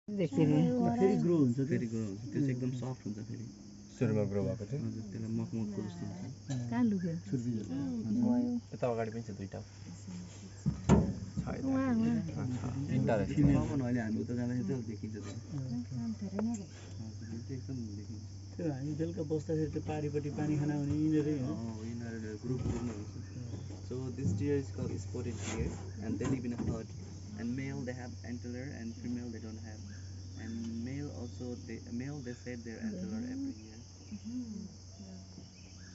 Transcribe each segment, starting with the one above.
फेरि ग्रो हुन्छ त्यो चाहिँ एकदम सफ्ट हुन्छ फेरि सुरुमा ग्रो भएको थियो हजुर त्यसलाई मखमलको जस्तो हुन्छ कहाँ लुक्यो यता अगाडि पनि छ दुईटा तिनवटा रहेछ अहिले हामी उता जाँदाखेरि त्यो देखिन्छ त्यो एकदम देखिन्छ त्यो हामी बेलुका बस्दाखेरि त्यो पारिपट्टि पानी खाना हुने यिनीहरू यिनीहरू ग्रुपमा हुन्छ So this deer is called spotted deer and they live in a herd and male they have antler and female they don't have and male they shed their antler every year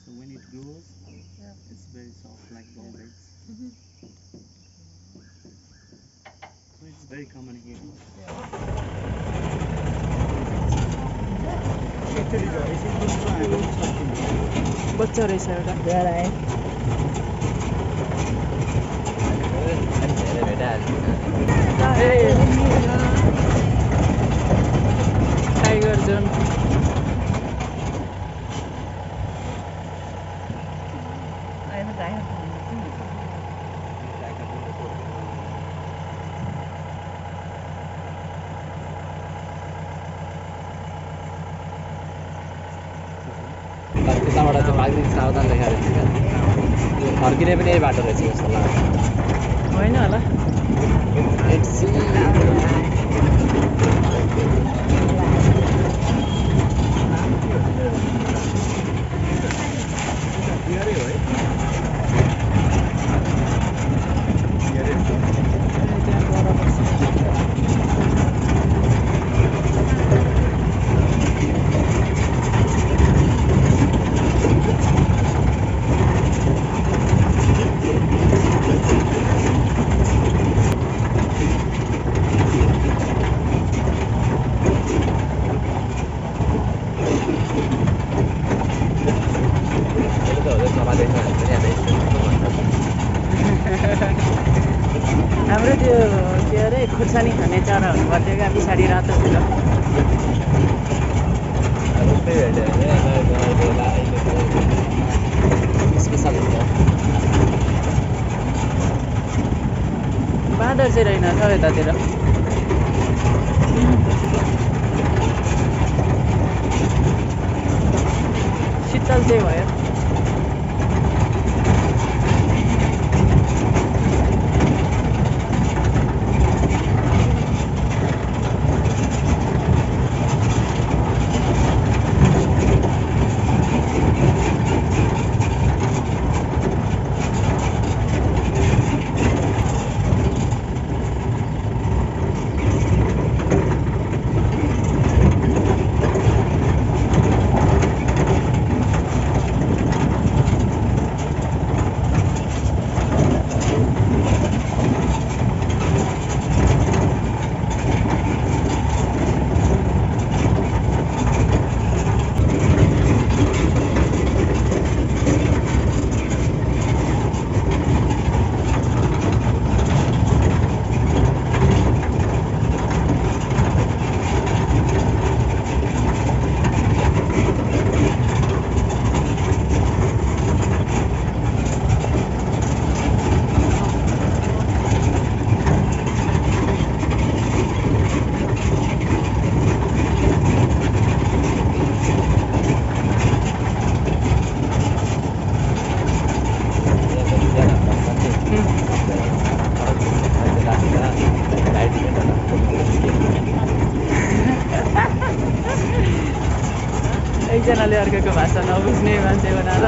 so when it grows it's very soft like velvets so it's very common here बच्चा रहेछ एउटा धेरै tiger John त्यताबाट चाहिँ बाघले सावधान देखाएर फर्किने पनि यही बाटो रहेछ जस्तो लाग्छ होइन होला हाम्रो त्यो के अरे खुर्सानी खाने चरा हुनुपर्थ्यो क्या पछाडि रातो हुन्छ बाँदर चाहिँ रहेन छ यतातिर शीतल चाहिँ भयो एकजनाले अर्काको भाषा नबुझ्ने मान्छे बनाएर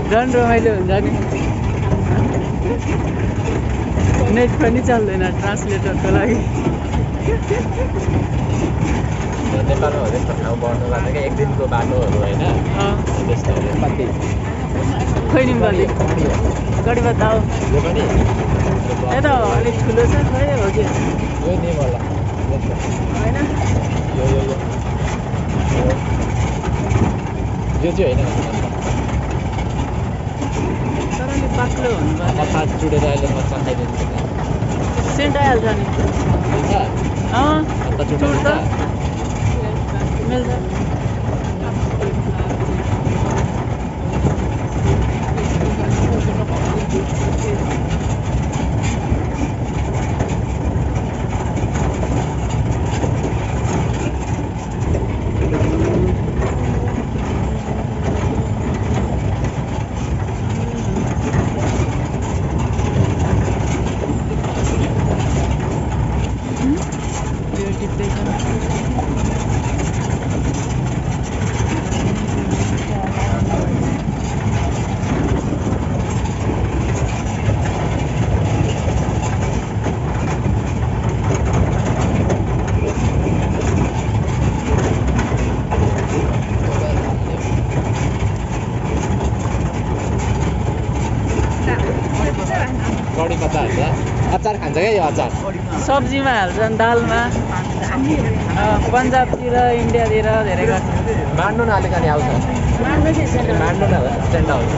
झन् रमाइलो हुन्छ नि नेट पनि चल्दैन ट्रान्सलेटरको लागि नेपालमा हो त्यस्तो ठाउँ बढ्नु लाग्छ क्या एक दिनको बाटोहरू होइन त्यस्तोहरू कति खोइ नि बलि गडी बताऊ यो पनि ए त अलिक ठुलो छ खोइ हो कि यो नि होला होइन यो चाहिँ होइन तर नि बाक्लो हुनुपर्छ मच्छा चुडेर अहिले मच्छा खाइदिन्छ सेन्ट आइहाल्छ नि अन्त चुड त मिल्छ टिप्दैछन् कडी पत्ता हाल्छ अचार खान्छ क्या यो अचार सब्जीमा हाल्छन् दालमा पन्जाबतिर इन्डियातिर धेरै गर्छ मान्नु न अलिकति आउँछ मान्नु न स्ट्यान्ड आउँछ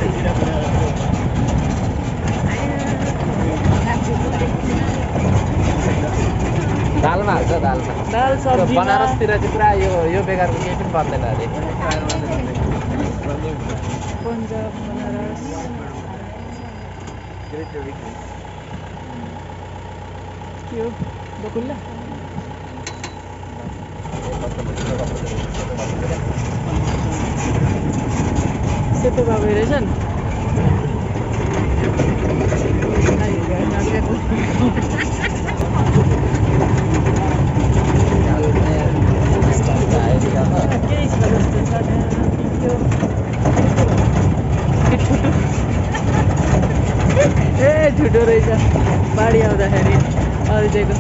दालमा हाल्छ दालमा दाल सब्जी बनारसतिर चाहिँ पुरा यो बेकारको केही पनि पर्दैन अरे पन्जाब बनारस के हो बकुल्ला सेतो बाबु रहेछन् केही छ जस्तो छ त्यो ए ठुटो रहेछ बाढी आउँदाखेरि अरिदिएको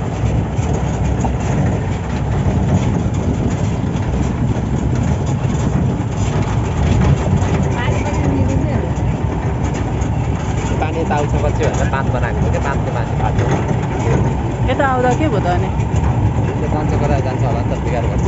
पानी यता आउँछ पछि भनेर बाँध बनाएको थियो क्या बाँधको माथि बाटो यता आउँदा के भयो त अनि त्यो जान्छ गरेर जान्छ होला नि त बिगार गर्छ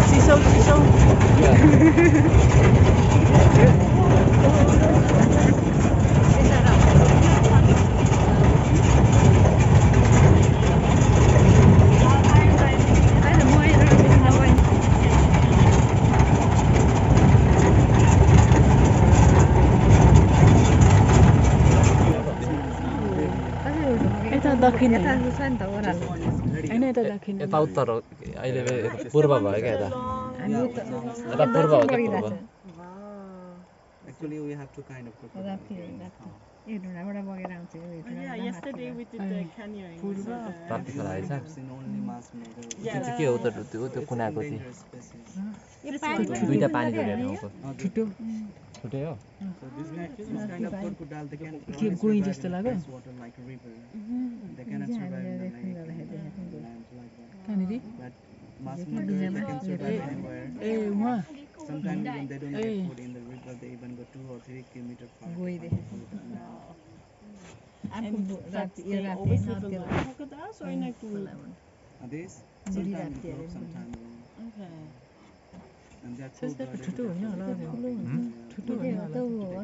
चिसो चिसो दक्षिण होइन यता दक्षिण यता उत्तर हो अहिले पूर्व भयो क्या यता यता पूर्व हो क्या पूर्व Actually, we have to kind of prepare. Yesterday we did the canoeing. राति खेला आएछ I've seen only mass murder. त्यो चाहिँ के हो त त्यो कुनाको चाहिँ Dangerous species. दुईटा पानी झरेर ठाउँको छिटो छुट्टै हो So this kind of crocodile, they can के only गोही survive जस्तो in लाग्यो fresh water like a river. They cannot survive in the lake, land like that. कहाँनिर But mass murder, they can survive anywhere. ए वहाँ Sometimes even they don't get food in the river, they even go 2 or 3 kilometers far. to find food. And that's they always live alone. Crocodiles or in a group? This sometimes in group, sometimes alone. Okay. And they're सस्तो ठुटो होइन होला ठुटो होइन होला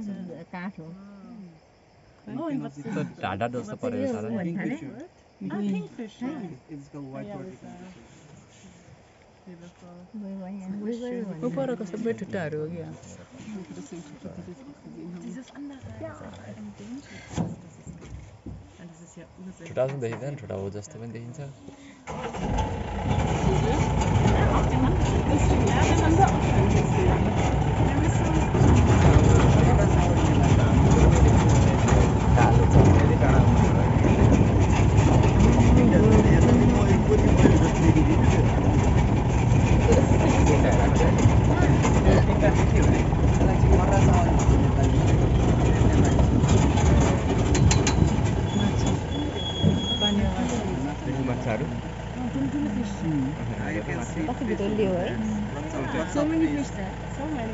Oh, and what's त्यो ढाडा जस्तो परेको छ र kingfisher. kingfisher? It's called white Yeah, body with kingfisher. उपरको सबै ठुट्टाहरू हो क्या ठुटा पनि देखिँदैन ठुटा हो जस्तो पनि देखिन्छ कालो छ फेरि टाढा माछाहरू You can see So many fish there. So many.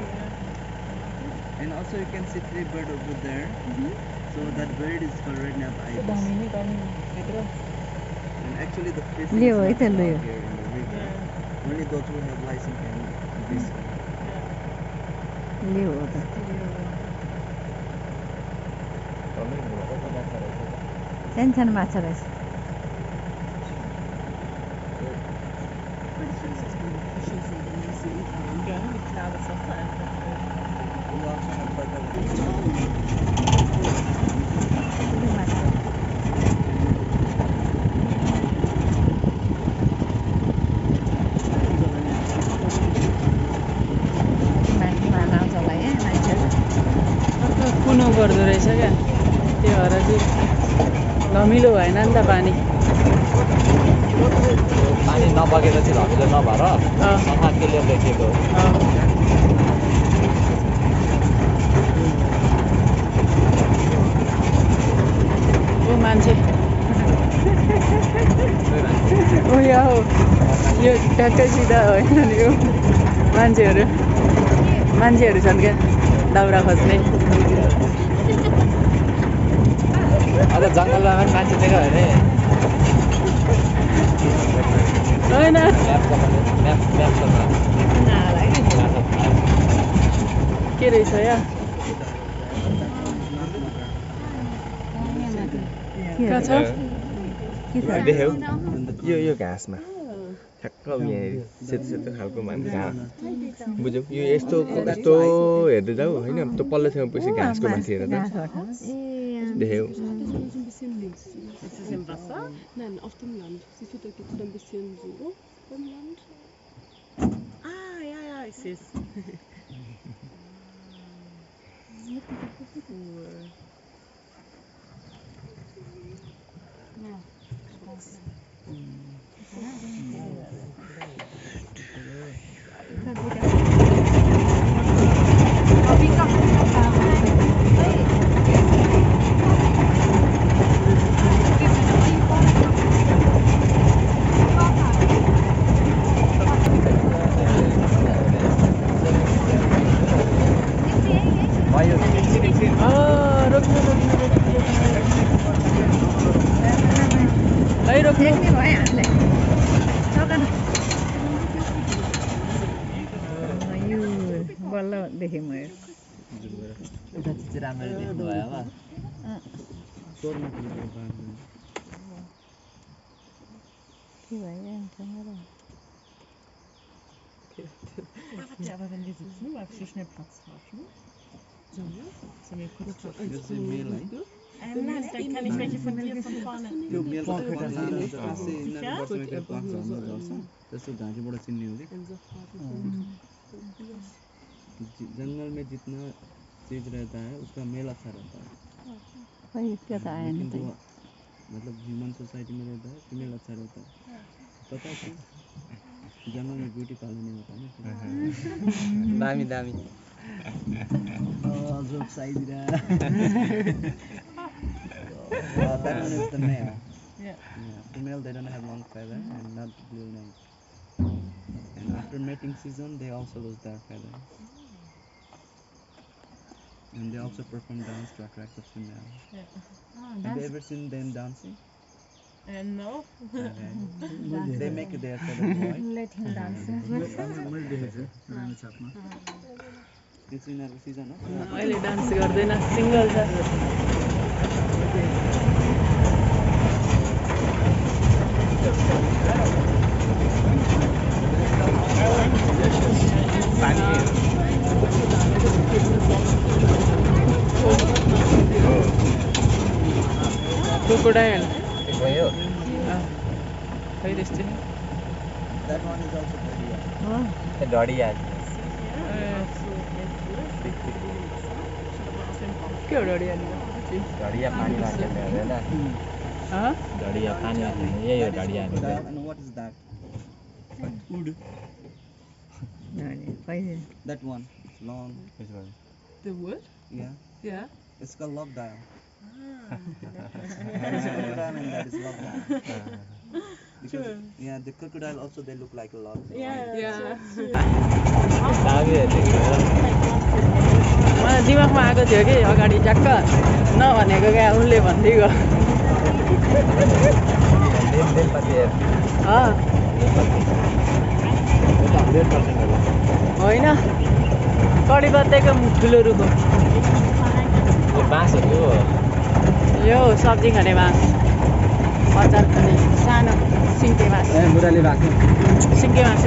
and also you can see 3 birds over there. So that bird is called red-napped ibis. दामी नै दामी भित्र And actually the fish is Leo, not it's a found Leo. here in the river. Only those who have license can this one. लियो हो त सानो सानो माछा रहेछ We also have purple. क्या त्यो भएर चाहिँ धमिलो भएन नि त पानी पानी नबगेर चाहिँ धमिलो नभएर सफा क्लियर देखिएको ऊ मान्छे ऊ यहाँ हो यो ट्याक्कै सिधा होइन नि यो मान्छेहरू छन् क्या दाउरा खोज्ने अझ जङ्गलमा पनि मान्छे देख्यो भने होइन के रहेछ यहाँ कहाँ छ देख्यौ यो घाँसमा ठ्याक्क यहाँ सेतो सेतो खालको घाँस बुझ्यौ यो यस्तो हेर्दै जाऊ होइन त्यो पल्लोसँग पछि घाँसको माथि हेर त देख्यौ Nein, auf dem Land. Siehst du, da gibt es ein bisschen so im Land. Ah, ja, ich sehe es. बल्ल देखेँ म उता चाहिँ राम्ररी देख्नु भयो अब के भयो Aber wenn wir sitzen, weil wir schnell Platz tauschen. So, sind wir kurz Das ist ein Mehl, dann kann ich welche von dir von vorne. त्यो मेलको त्यस्तो घाँटीबाट चिन्ने हो कि जंगल में जितना चीज रहता है उसका मेल अच्छा रहता है क्या था आया नहीं मतलब ह्यूमन सोसाइटी में रहता है फीमेल अच्छा रहता है पता है जंगल में ब्यूटी पार्लर नहीं होता है ना दामी दामी joke side that one is the male. Female they don't have long feather and not blue nose. And after mating season they also lose their feather. And they also perform dance to attract the female. Have you ever seen them dancing? No. Okay. They make their feather white. Let him dance. It's in a season, no? अहिले dance गर्दैन single छ crocodile भयो खै त्यस्तै That one is also very डढिया के हो डढिया ढडिया पानीमा खेल्ने होइन ढडिया पानीमा खेल्ने यही हो ढडिया And what is that? Wood. That one. It's long. The wood? Yeah. Yeah. It's called love dial. That is a crocodile and that is love dial. Because yeah, the crocodile also they look like a love. Yeah. मलाई दिमागमा आएको थियो कि अगाडि ट्याक्क नभनेको क्या उनले भनिदिएको होइन कडिपत्ताको ठुलो रुख हो बाँसहरू यो सब्जी खाने बाँस अचार खाने सानो सिङ्के बाँस मुराले भएको सिङ्के बाँस